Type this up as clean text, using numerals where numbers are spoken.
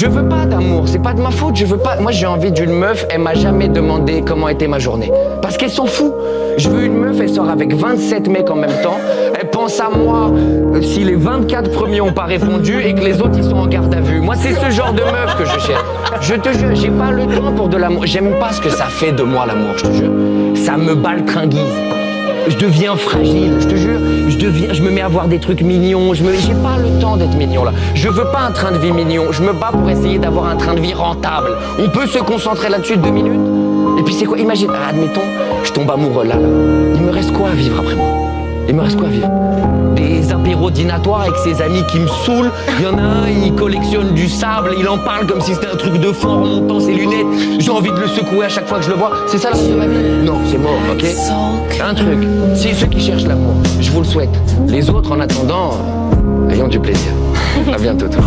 Je veux pas d'amour, c'est pas de ma faute, je veux pas. Moi j'ai envie d'une meuf, elle m'a jamais demandé comment était ma journée. Parce qu'elle s'en fout. Je veux une meuf, elle sort avec 27 mecs en même temps. Elle pense à moi si les 24 premiers ont pas répondu et que les autres ils sont en garde à vue. Moi c'est ce genre de meuf que je cherche. Je te jure, j'ai pas le temps pour de l'amour. J'aime pas ce que ça fait de moi l'amour, je te jure. Ça me baltringuise. Je deviens fragile, je te jure, je me mets à voir des trucs mignons, j'ai pas le temps d'être mignon là. Je veux pas un train de vie mignon, je me bats pour essayer d'avoir un train de vie rentable. On peut se concentrer là-dessus 2 minutes. Et puis c'est quoi, imagine, admettons, je tombe amoureux là. Il me reste quoi à vivre après moi? Il me reste quoi à vivre? Des apéros dînatoires avec ses amis qui me saoulent. Il y en a un, il collectionne du sable, il en parle comme si c'était un truc de fou en remontant ses lunettes. J'ai envie de le secouer à chaque fois que je le vois. C'est ça la vie de ma vie? Non, c'est mort, ok? Un truc, si ceux qui cherchent l'amour, je vous le souhaite. Les autres, en attendant, ayons du plaisir. À bientôt, toi.